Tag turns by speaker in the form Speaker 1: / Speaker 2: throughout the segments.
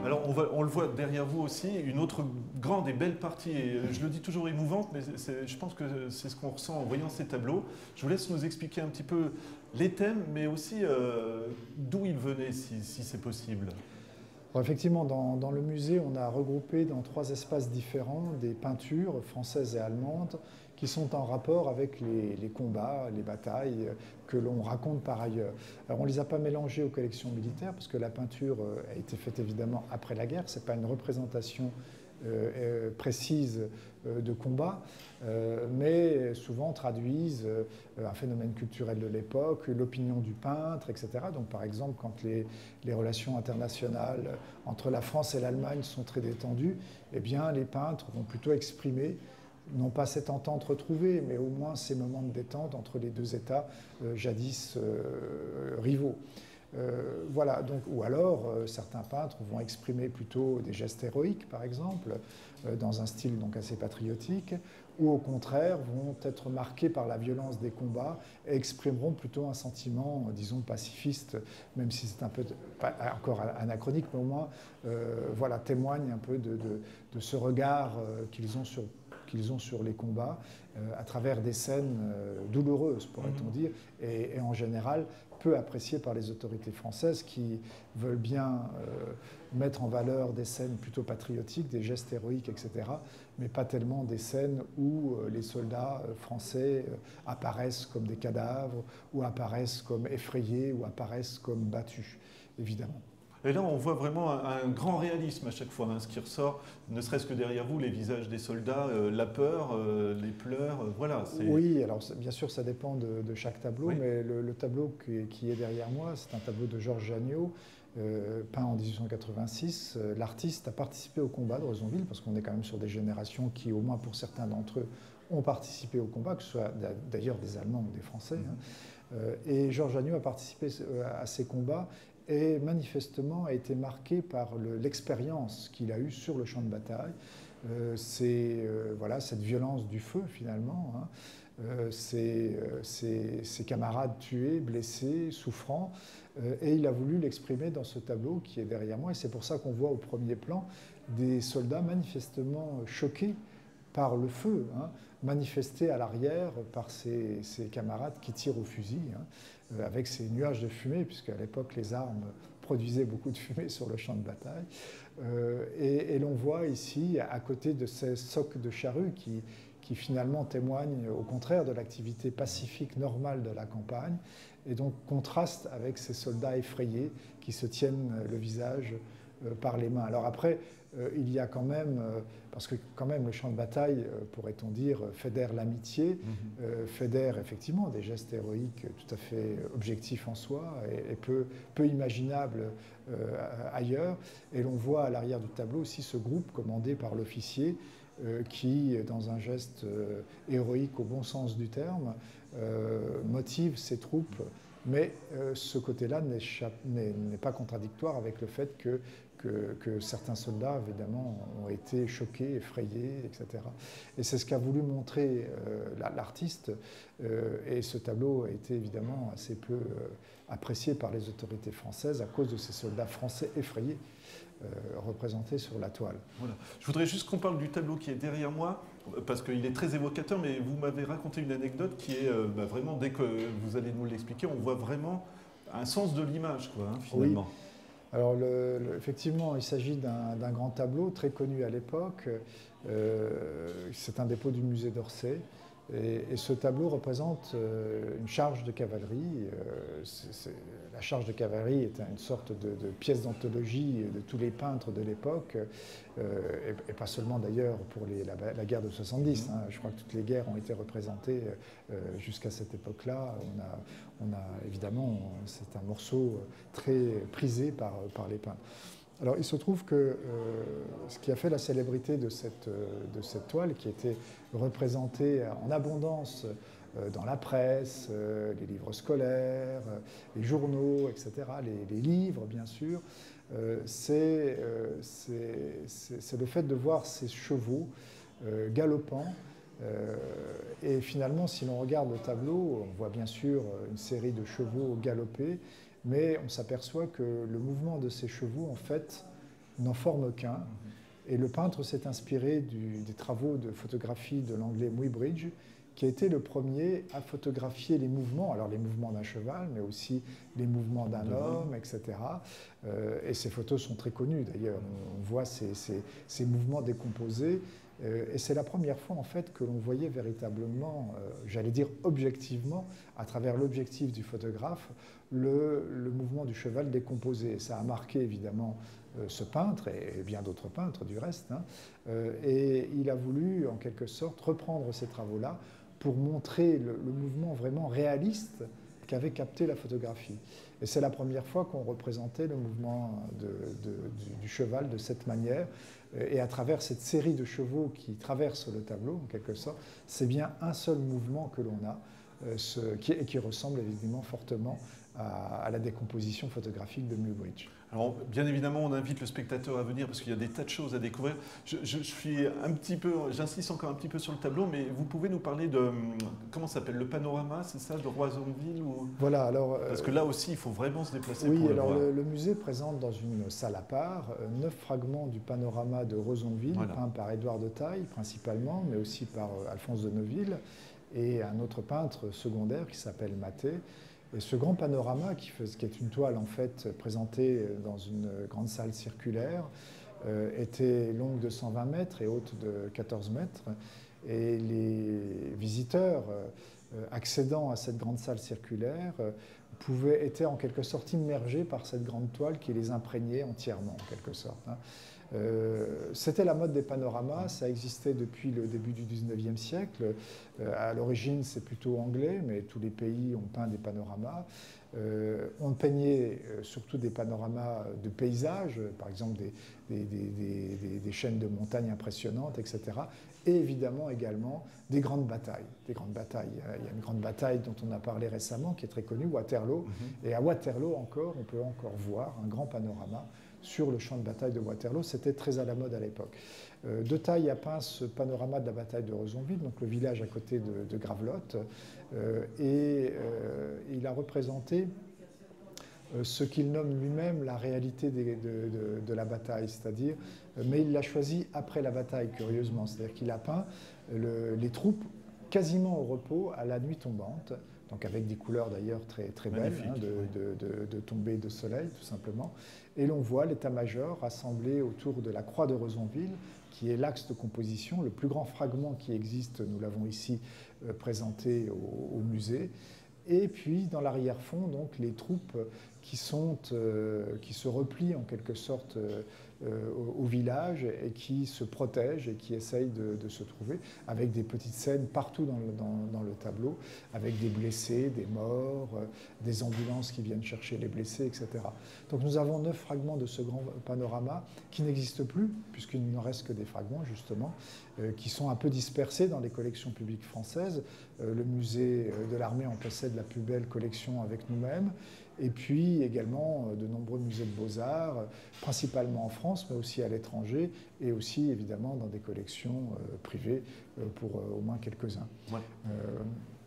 Speaker 1: Alors on le voit derrière vous aussi, une autre grande et belle partie, et je le dis toujours émouvante, mais je pense que c'est ce qu'on ressent en voyant ces tableaux. Je vous laisse nous expliquer un petit peu les thèmes, mais aussi d'où ils venaient, si c'est possible.
Speaker 2: Alors effectivement, dans le musée, on a regroupé dans 3 espaces différents des peintures françaises et allemandes qui sont en rapport avec les combats, les batailles que l'on raconte par ailleurs. Alors on ne les a pas mélangées aux collections militaires parce que la peinture a été faite évidemment après la guerre, ce n'est pas une représentation précise de combat, mais souvent traduisent un phénomène culturel de l'époque, l'opinion du peintre, etc. Donc par exemple, quand les relations internationales entre la France et l'Allemagne sont très détendues, eh bien les peintres vont plutôt exprimer non pas cette entente retrouvée, mais au moins ces moments de détente entre les deux États jadis rivaux. Voilà, donc, ou alors certains peintres vont exprimer plutôt des gestes héroïques, par exemple, dans un style donc assez patriotique, ou au contraire vont être marqués par la violence des combats et exprimeront plutôt un sentiment, disons, pacifiste, même si c'est un peu pas encore anachronique, mais au moins voilà, témoigne un peu de ce regard qu'ils ont sur les combats à travers des scènes douloureuses, pourrait-on dire, et en général peu appréciées par les autorités françaises qui veulent bien mettre en valeur des scènes plutôt patriotiques, des gestes héroïques, etc., mais pas tellement des scènes où les soldats français apparaissent comme des cadavres, ou apparaissent comme effrayés, ou apparaissent comme battus, évidemment.
Speaker 1: Et là, on voit vraiment un grand réalisme à chaque fois, hein, ce qui ressort, ne serait-ce que derrière vous, les visages des soldats, la peur, les pleurs, voilà.
Speaker 2: Oui, alors bien sûr, ça dépend de chaque tableau,
Speaker 1: Oui.
Speaker 2: mais le tableau qui est derrière moi, c'est un tableau de Georges Janniot, peint en 1886. L'artiste a participé au combat de Rezonville, parce qu'on est quand même sur des générations qui, au moins pour certains d'entre eux, ont participé au combat, que ce soit d'ailleurs des Allemands ou des Français. Et Georges Janniot a participé à ces combats et manifestement a été marqué par l'expérience qu'il a eue sur le champ de bataille. Voilà, cette violence du feu finalement, ses camarades tués, blessés, souffrants, et il a voulu l'exprimer dans ce tableau qui est derrière moi, et c'est pour ça qu'on voit au premier plan des soldats manifestement choqués par le feu, manifesté à l'arrière par ses camarades qui tirent au fusil, avec ces nuages de fumée, puisqu'à l'époque les armes produisaient beaucoup de fumée sur le champ de bataille. Et l'on voit ici, à côté de ces socs de charrues qui finalement témoignent au contraire de l'activité pacifique normale de la campagne, et donc contraste avec ces soldats effrayés qui se tiennent le visage par les mains. Alors après, il y a quand même, parce que quand même le champ de bataille, pourrait-on dire, fédère l'amitié, fédère effectivement des gestes héroïques tout à fait objectifs en soi et peu imaginables ailleurs. Et l'on voit à l'arrière du tableau aussi ce groupe commandé par l'officier qui, dans un geste héroïque au bon sens du terme, motive ses troupes. Mais ce côté-là n'est pas contradictoire avec le fait que certains soldats, évidemment, ont été choqués, effrayés, etc. Et c'est ce qu'a voulu montrer l'artiste. Et ce tableau a été évidemment assez peu apprécié par les autorités françaises à cause de ces soldats français effrayés représentés sur la toile.
Speaker 1: Voilà. Je voudrais juste qu'on parle du tableau qui est derrière moi, parce qu'il est très évocateur, mais vous m'avez raconté une anecdote qui est vraiment, dès que vous allez nous l'expliquer, on voit vraiment un sens de l'image, quoi, finalement.
Speaker 2: Oui. Alors effectivement, il s'agit d'un grand tableau très connu à l'époque. C'est un dépôt du musée d'Orsay. Et ce tableau représente une charge de cavalerie. La charge de cavalerie est une sorte de pièce d'anthologie de tous les peintres de l'époque, et pas seulement d'ailleurs pour la guerre de 70. Je crois que toutes les guerres ont été représentées jusqu'à cette époque-là. On a évidemment, c'est un morceau très prisé par les peintres. Alors, il se trouve que ce qui a fait la célébrité de cette toile, qui était représentée en abondance dans la presse, les livres scolaires, les journaux, etc., les livres, bien sûr, c'est le fait de voir ces chevaux galopant. Et finalement, si l'on regarde le tableau, on voit bien sûr une série de chevaux galopés, mais on s'aperçoit que le mouvement de ces chevaux, en fait, n'en forme qu'un. Et le peintre s'est inspiré des travaux de photographie de l'anglais Muybridge, qui a été le premier à photographier les mouvements, alors les mouvements d'un cheval, mais aussi les mouvements d'un homme, etc. Et ces photos sont très connues d'ailleurs. On voit ces mouvements décomposés. Et c'est la première fois en fait que l'on voyait véritablement, j'allais dire objectivement, à travers l'objectif du photographe, le mouvement du cheval décomposé. Et ça a marqué évidemment ce peintre et bien d'autres peintres du reste. Et il a voulu en quelque sorte reprendre ces travaux-là pour montrer le mouvement vraiment réaliste qu'avait capté la photographie. Et c'est la première fois qu'on représentait le mouvement du cheval de cette manière. Et à travers cette série de chevaux qui traversent le tableau, en quelque sorte, c'est bien un seul mouvement que l'on a, et qui ressemble évidemment fortement à la décomposition photographique de Muybridge.
Speaker 1: Alors, bien évidemment, on invite le spectateur à venir parce qu'il y a des tas de choses à découvrir. Je suis un petit peu, j'insiste encore un petit peu sur le tableau, mais vous pouvez nous parler de, comment ça s'appelle, le panorama, c'est ça, de Roissonville ou...
Speaker 2: Voilà, alors...
Speaker 1: Parce que là aussi, il faut vraiment se déplacer
Speaker 2: oui,
Speaker 1: pour le
Speaker 2: alors
Speaker 1: voir.
Speaker 2: le musée présente dans une salle à part 9 fragments du panorama de Roissonville,
Speaker 1: Voilà,
Speaker 2: peint par Édouard de Taille principalement, mais aussi par Alphonse de Neuville et un autre peintre secondaire qui s'appelle Maté. Et ce grand panorama, qui est une toile en fait présentée dans une grande salle circulaire, était longue de 120 mètres et haute de 14 mètres. Et les visiteurs accédant à cette grande salle circulaire étaient en quelque sorte immergés par cette grande toile qui les imprégnait entièrement, en quelque sorte. C'était la mode des panoramas, ça existait depuis le début du 19e siècle. À l'origine, c'est plutôt anglais, mais tous les pays ont peint des panoramas. On peignait surtout des panoramas de paysages, par exemple des chaînes de montagnes impressionnantes, etc. Et évidemment également des grandes batailles. Des grandes batailles. Il y a une grande bataille dont on a parlé récemment, qui est très connue, Waterloo. Et à Waterloo encore, on peut encore voir un grand panorama sur le champ de bataille de Waterloo. C'était très à la mode à l'époque. De Taille a peint ce panorama de la bataille de Roissonville, donc le village à côté de Gravelotte, et il a représenté ce qu'il nomme lui-même la réalité de la bataille, c'est-à-dire, mais il l'a choisi après la bataille, curieusement, c'est-à-dire qu'il a peint les troupes quasiment au repos à la nuit tombante, donc avec des couleurs d'ailleurs très, très belles, de tombée de soleil tout simplement. Et l'on voit l'état-major rassemblé autour de la croix de Roissonville, qui est l'axe de composition, le plus grand fragment qui existe, nous l'avons ici présenté au musée. Et puis dans l'arrière-fond, donc les troupes qui se replient en quelque sorte au village et qui se protègent et qui essayent de se trouver, avec des petites scènes partout dans le tableau, avec des blessés, des morts, des ambulances qui viennent chercher les blessés, etc. Donc nous avons 9 fragments de ce grand panorama qui n'existent plus, puisqu'il ne reste que des fragments justement, qui sont un peu dispersés dans les collections publiques françaises. Le musée de l'Armée en possède la plus belle collection avec nous-mêmes, et puis également de nombreux musées de beaux-arts, principalement en France, mais aussi à l'étranger, et aussi évidemment dans des collections privées pour au moins quelques-uns.
Speaker 1: Ouais.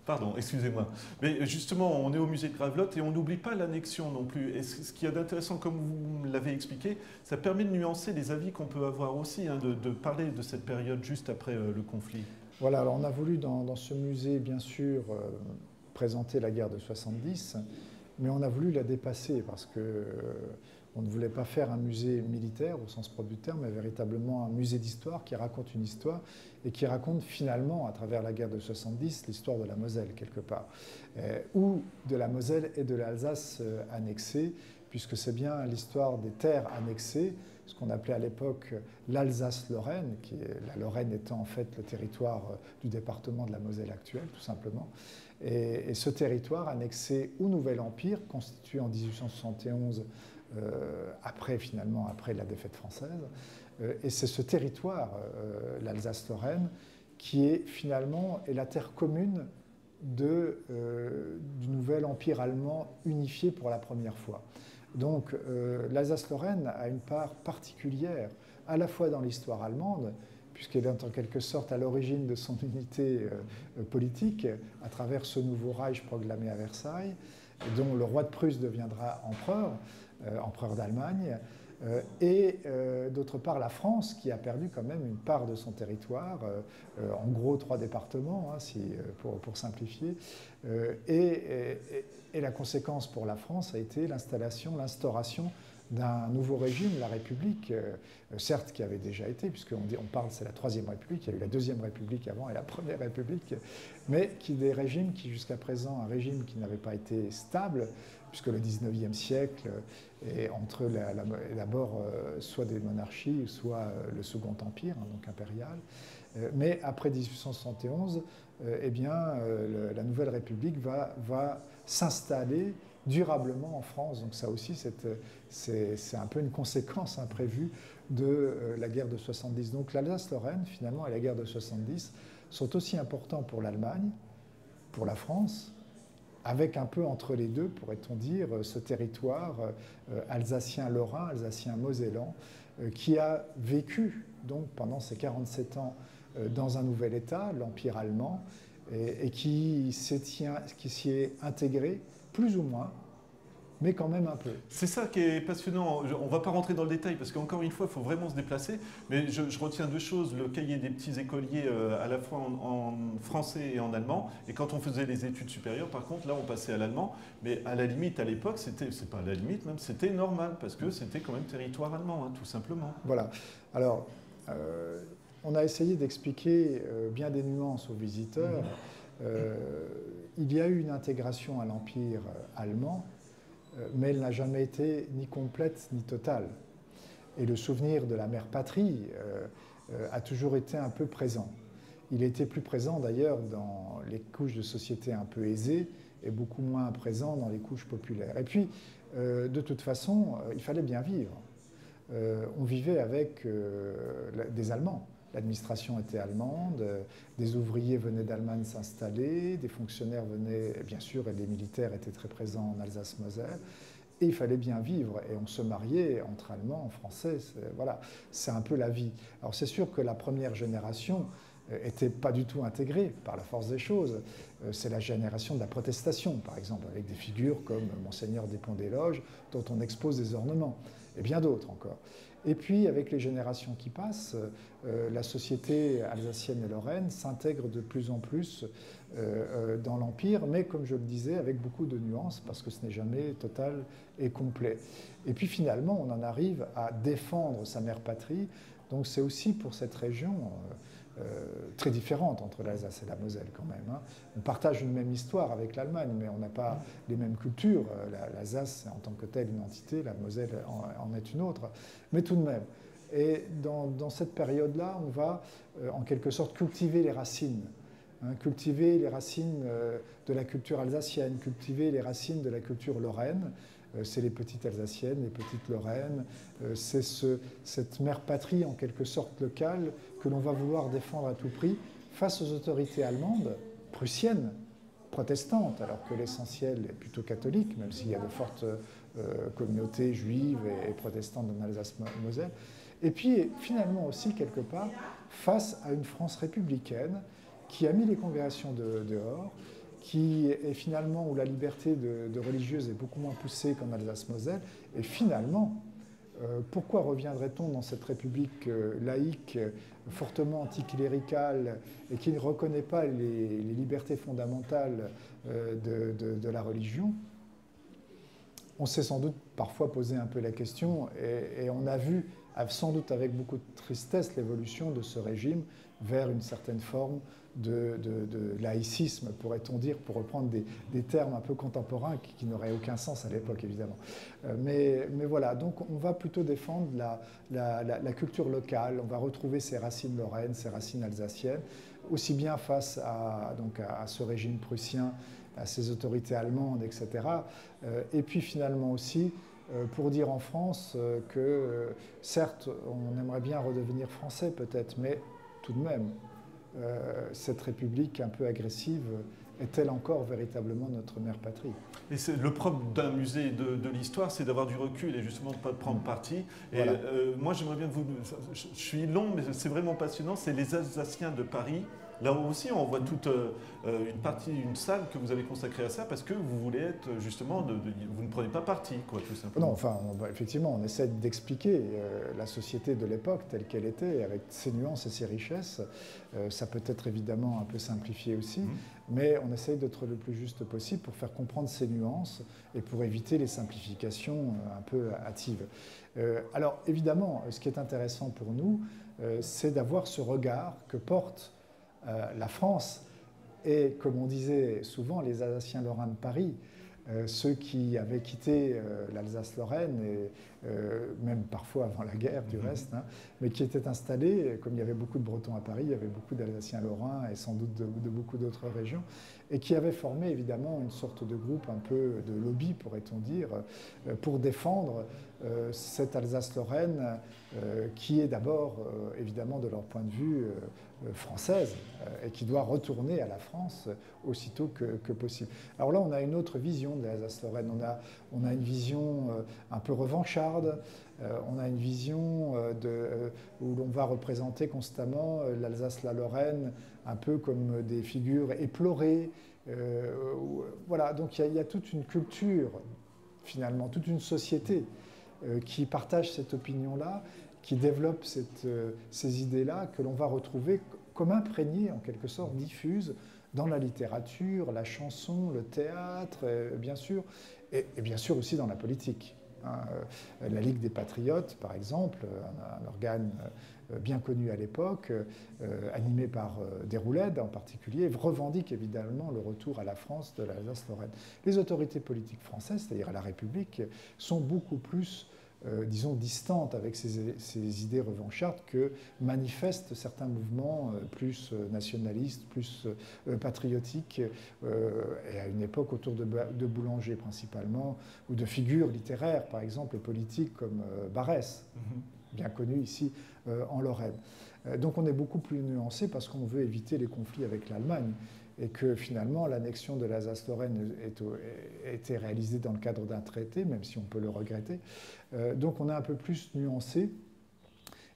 Speaker 1: Pardon, excusez-moi. Mais justement, on est au musée de Gravelotte et on n'oublie pas l'annexion non plus. Et ce qu'il y a d'intéressant, comme vous l'avez expliqué, ça permet de nuancer les avis qu'on peut avoir aussi, hein, de parler de cette période juste après le conflit.
Speaker 2: Voilà, alors on a voulu dans ce musée, bien sûr, présenter la guerre de 70, mais on a voulu la dépasser parce que on ne voulait pas faire un musée militaire au sens propre du terme, mais véritablement un musée d'histoire qui raconte une histoire et qui raconte finalement, à travers la guerre de 70, l'histoire de la Moselle, quelque part, ou de la Moselle et de l'Alsace annexée, puisque c'est bien l'histoire des terres annexées, ce qu'on appelait à l'époque l'Alsace-Lorraine, la Lorraine étant en fait le territoire du département de la Moselle actuelle, tout simplement. Et ce territoire annexé au Nouvel Empire, constitué en 1871, après la défaite française. Et c'est ce territoire, l'Alsace-Lorraine, qui est finalement la terre commune du nouvel empire allemand unifié pour la première fois. Donc l'Alsace-Lorraine a une part particulière, à la fois dans l'histoire allemande, puisqu'elle est en quelque sorte à l'origine de son unité politique, à travers ce nouveau Reich proclamé à Versailles, dont le roi de Prusse deviendra empereur d'Allemagne, D'autre part la France qui a perdu quand même une part de son territoire, en gros 3 départements, hein, pour simplifier. Et la conséquence pour la France a été l'instauration d'un nouveau régime, la République, certes qui avait déjà été, puisqu'on parle c'est la Troisième République, il y a eu la Deuxième République avant et la Première République, mais des régimes qui jusqu'à présent, un régime qui n'avait pas été stable, puisque le 19e siècle est entre d'abord soit des monarchies, soit le Second Empire, hein, donc impérial. Mais après 1871, la Nouvelle République va s'installer durablement en France. Donc ça aussi, c'est un peu une conséquence imprévue de la guerre de 70. Donc l'Alsace-Lorraine, finalement, et la guerre de 70 sont aussi importants pour l'Allemagne, pour la France, avec un peu entre les deux, pourrait-on dire, ce territoire alsacien-lorrain, alsacien-mosellan, qui a vécu donc pendant ces 47 ans dans un nouvel État, l'Empire allemand, et qui s'y est intégré plus ou moins, mais quand même un peu.
Speaker 1: C'est ça qui est passionnant. On ne va pas rentrer dans le détail parce qu'encore une fois, il faut vraiment se déplacer. Mais je retiens 2 choses. Le cahier des petits écoliers à la fois en français et en allemand. Et quand on faisait les études supérieures, par contre, là, on passait à l'allemand. Mais à la limite, à l'époque, c'est pas à la limite même, c'était normal parce que c'était quand même territoire allemand, hein, tout simplement.
Speaker 2: Voilà. Alors, on a essayé d'expliquer bien des nuances aux visiteurs. Il y a eu une intégration à l'Empire allemand, mais elle n'a jamais été ni complète ni totale. Et le souvenir de la mère patrie a toujours été un peu présent. Il était plus présent d'ailleurs dans les couches de société un peu aisées et beaucoup moins présent dans les couches populaires. Et puis, de toute façon, il fallait bien vivre. On vivait avec des Allemands. L'administration était allemande, des ouvriers venaient d'Allemagne s'installer, des fonctionnaires venaient, bien sûr, et les militaires étaient très présents en Alsace-Moselle. Et il fallait bien vivre, et on se mariait entre Allemands, Français, voilà, c'est un peu la vie. Alors c'est sûr que la première génération n'était pas du tout intégrée par la force des choses. C'est la génération de la protestation, par exemple, avec des figures comme Monseigneur Despons-des-Loges, dont on expose des ornements, et bien d'autres encore. Et puis, avec les générations qui passent, la société alsacienne et lorraine s'intègre de plus en plus dans l'Empire, mais comme je le disais, avec beaucoup de nuances, parce que ce n'est jamais total et complet. Et puis finalement, on en arrive à défendre sa mère patrie. Donc c'est aussi pour cette région très différente entre l'Alsace et la Moselle quand même. Hein. On partage une même histoire avec l'Allemagne, mais on n'a pas les mêmes cultures. L'Alsace est en tant que telle une entité, la Moselle en est une autre, mais tout de même. Et dans cette période-là, on va en quelque sorte cultiver les racines. Hein, cultiver les racines de la culture alsacienne, cultiver les racines de la culture lorraine. C'est les petites alsaciennes, les petites lorraines, c'est cette mère patrie en quelque sorte locale que l'on va vouloir défendre à tout prix face aux autorités allemandes, prussiennes, protestantes, alors que l'essentiel est plutôt catholique, même s'il y a de fortes communautés juives et protestantes dans l'Alsace-Moselle. Et puis finalement aussi quelque part face à une France républicaine qui a mis les congrégations dehors, qui est finalement où la liberté de religieuse est beaucoup moins poussée qu'en Alsace-Moselle. Et finalement, pourquoi reviendrait-on dans cette république laïque, fortement anticléricale, et qui ne reconnaît pas les libertés fondamentales de la religion? On s'est sans doute parfois posé un peu la question, et on a vu, sans doute avec beaucoup de tristesse, l'évolution de ce régime vers une certaine forme de laïcisme, pourrait-on dire, pour reprendre des termes un peu contemporains qui n'auraient aucun sens à l'époque, évidemment. Mais voilà, donc on va plutôt défendre la culture locale, on va retrouver ses racines lorraines, ses racines alsaciennes, aussi bien face à ce régime prussien, à ces autorités allemandes, etc. Et puis finalement aussi, pour dire en France que, certes, on aimerait bien redevenir français peut-être, mais tout de même, cette république un peu agressive est-elle encore véritablement notre mère patrie?
Speaker 1: Et le propre d'un musée de l'histoire, c'est d'avoir du recul et justement de ne pas prendre parti. Et voilà. Moi, j'aimerais bien vous... Je suis long, mais c'est vraiment passionnant. C'est les Alsaciens de Paris Là aussi, on voit toute une partie, une salle que vous avez consacrée à ça parce que vous voulez être justement, vous ne prenez pas parti, quoi, tout simplement.
Speaker 2: Non, enfin, effectivement, on essaie d'expliquer la société de l'époque telle qu'elle était, avec ses nuances et ses richesses. Ça peut être évidemment un peu simplifié aussi, mais on essaie d'être le plus juste possible pour faire comprendre ces nuances et pour éviter les simplifications un peu hâtives. Alors, évidemment, ce qui est intéressant pour nous, c'est d'avoir ce regard que porte la France et, comme on disait souvent, les Alsaciens-Lorrains de Paris, ceux qui avaient quitté l'Alsace-Lorraine, et même parfois avant la guerre du reste, hein, mais qui étaient installés, comme il y avait beaucoup de Bretons à Paris, il y avait beaucoup d'Alsaciens-Lorrains et sans doute de beaucoup d'autres régions, et qui avaient formé évidemment une sorte de groupe, un peu de lobby, pourrait-on dire, pour défendre cette Alsace-Lorraine qui est d'abord, évidemment, de leur point de vue, française et qui doit retourner à la France aussitôt que possible. Alors là, on a une autre vision de l'Alsace-Lorraine. On a une vision un peu revancharde. On a une vision où l'on va représenter constamment l'Alsace-la-Lorraine un peu comme des figures éplorées. Voilà, donc il y a toute une culture, finalement, toute une société qui partage cette opinion-là, qui développe ces idées-là, que l'on va retrouver comme imprégnées, en quelque sorte, diffuses dans la littérature, la chanson, le théâtre, bien sûr, et bien sûr aussi dans la politique. La Ligue des Patriotes, par exemple, un organe bien connu à l'époque, animé par Déroulède en particulier, revendique évidemment le retour à la France de l'Alsace-Lorraine. Les autorités politiques françaises, c'est-à-dire à la République, sont beaucoup plus disons, distante avec ces idées revanchardes que manifestent certains mouvements plus nationalistes, plus patriotiques, et à une époque autour de Boulanger principalement, ou de figures littéraires, par exemple, et politiques comme Barrès, bien connu ici en Lorraine. Donc on est beaucoup plus nuancé parce qu'on veut éviter les conflits avec l'Allemagne, et que finalement l'annexion de l'Alsace-Lorraine a été réalisée dans le cadre d'un traité, même si on peut le regretter. Donc on est un peu plus nuancé,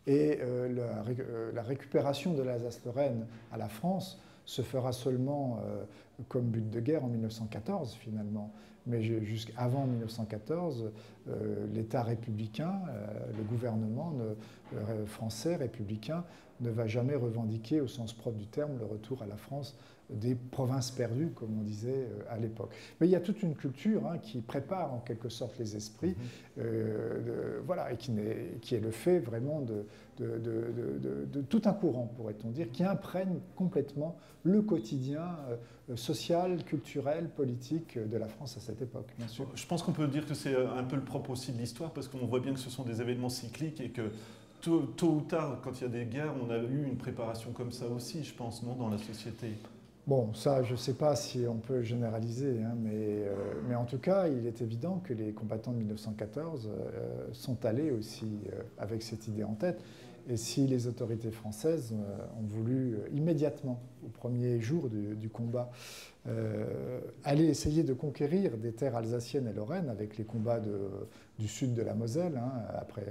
Speaker 2: et la récupération de l'Alsace-Lorraine à la France se fera seulement comme but de guerre en 1914 finalement. Mais jusqu'avant 1914, l'État républicain, le gouvernement français républicain ne va jamais revendiquer au sens propre du terme le retour à la France des provinces perdues, comme on disait à l'époque. Mais il y a toute une culture qui prépare en quelque sorte les esprits, voilà, et qui est le fait vraiment de tout un courant, pourrait-on dire, qui imprègne complètement le quotidien social, culturel, politique de la France à cette époque, bien sûr.
Speaker 1: Je pense qu'on peut dire que c'est un peu le propre aussi de l'histoire, parce qu'on voit bien que ce sont des événements cycliques et que tôt ou tard, quand il y a des guerres, on a eu une préparation comme ça aussi, je pense, non, dans la société.
Speaker 2: Bon, ça, je ne sais pas si on peut généraliser, mais en tout cas, il est évident que les combattants de 1914 sont allés aussi avec cette idée en tête. Et si les autorités françaises ont voulu immédiatement, au premier jour du combat, aller essayer de conquérir des terres alsaciennes et lorraines avec les combats du sud de la Moselle, après,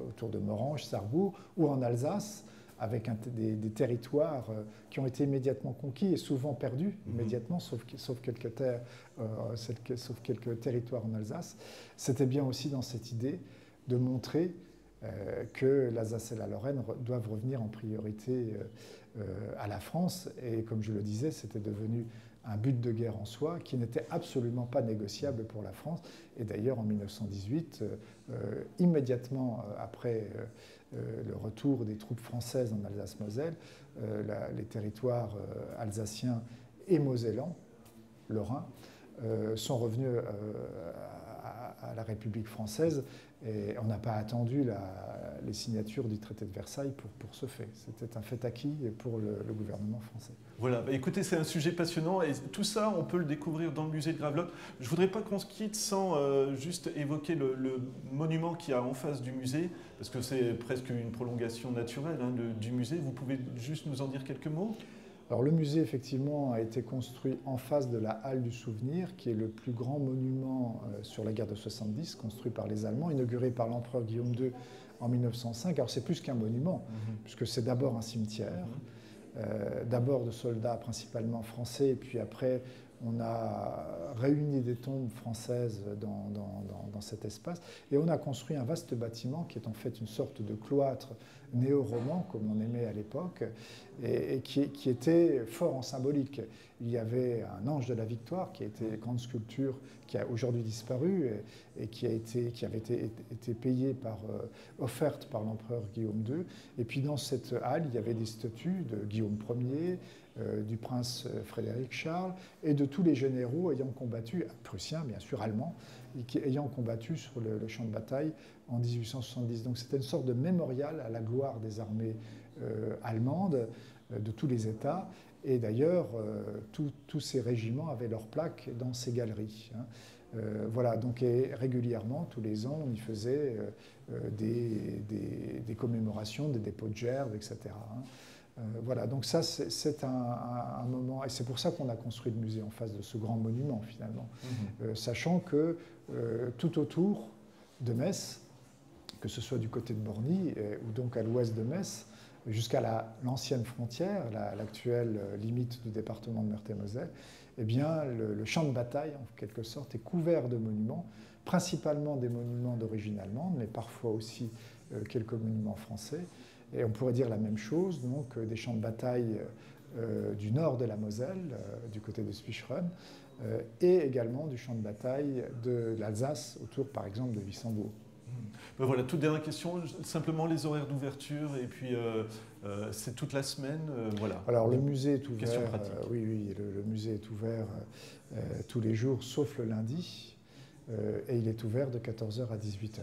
Speaker 2: autour de Morhange, Sarrebourg, ou en Alsace, avec des territoires qui ont été immédiatement conquis et souvent perdus immédiatement, sauf quelques territoires en Alsace. C'était bien aussi dans cette idée de montrer que l'Alsace et la Lorraine doivent revenir en priorité à la France. Et comme je le disais, c'était devenu un but de guerre en soi qui n'était absolument pas négociable pour la France. Et d'ailleurs, en 1918, immédiatement après le retour des troupes françaises en Alsace-Moselle, les territoires alsaciens et mosellans, lorrains, sont revenus à la République française, et on n'a pas attendu les signatures du traité de Versailles pour ce fait. C'était un fait acquis pour le gouvernement français.
Speaker 1: Voilà, bah écoutez, c'est un sujet passionnant et tout ça, on peut le découvrir dans le musée de Gravelotte. Je ne voudrais pas qu'on se quitte sans juste évoquer le monument qu'il y a en face du musée, parce que c'est presque une prolongation naturelle du musée. Vous pouvez juste nous en dire quelques mots ?
Speaker 2: Alors le musée, effectivement, a été construit en face de la Halle du Souvenir, qui est le plus grand monument sur la guerre de 70, construit par les Allemands, inauguré par l'empereur Guillaume II en 1905. Alors c'est plus qu'un monument, puisque c'est d'abord un cimetière. d'abord de soldats principalement français, et puis après on a réuni des tombes françaises dans cet espace, et on a construit un vaste bâtiment qui est en fait une sorte de cloître néo-roman, comme on aimait à l'époque, et qui était fort en symbolique. Il y avait un ange de la victoire, qui a été une grande sculpture, qui a aujourd'hui disparu, et qui avait été payée offerte par l'empereur Guillaume II. Et puis dans cette halle, il y avait des statues de Guillaume Ier, du prince Frédéric Charles, et de tous les généraux ayant combattu, prussiens bien sûr, allemands, ayant combattu sur le champ de bataille en 1870. Donc c'était une sorte de mémorial à la gloire des armées allemandes de tous les États. Et d'ailleurs, tous ces régiments avaient leurs plaques dans ces galeries. Voilà, donc régulièrement, tous les ans, on y faisait des commémorations, des dépôts de gerbes, etc. Voilà, donc ça, c'est un moment, et c'est pour ça qu'on a construit le musée en face de ce grand monument, finalement, sachant que tout autour de Metz, que ce soit du côté de Morny ou donc à l'ouest de Metz, jusqu'à l'ancienne frontière, l'actuelle limite du département de Meurthe-et-Moselle, eh bien, le champ de bataille, en quelque sorte, est couvert de monuments, principalement des monuments d'origine allemande, mais parfois aussi quelques monuments français. Et on pourrait dire la même chose, donc des champs de bataille du nord de la Moselle, du côté de Spicheren, et également du champ de bataille de l'Alsace, autour par exemple de Wissembourg.
Speaker 1: Ben voilà, toute dernière question, simplement les horaires d'ouverture, et puis c'est toute la semaine, voilà.
Speaker 2: Alors le musée est ouvert,
Speaker 1: question pratique.
Speaker 2: Oui, le musée est ouvert tous les jours, sauf le lundi, et il est ouvert de 14h à 18h.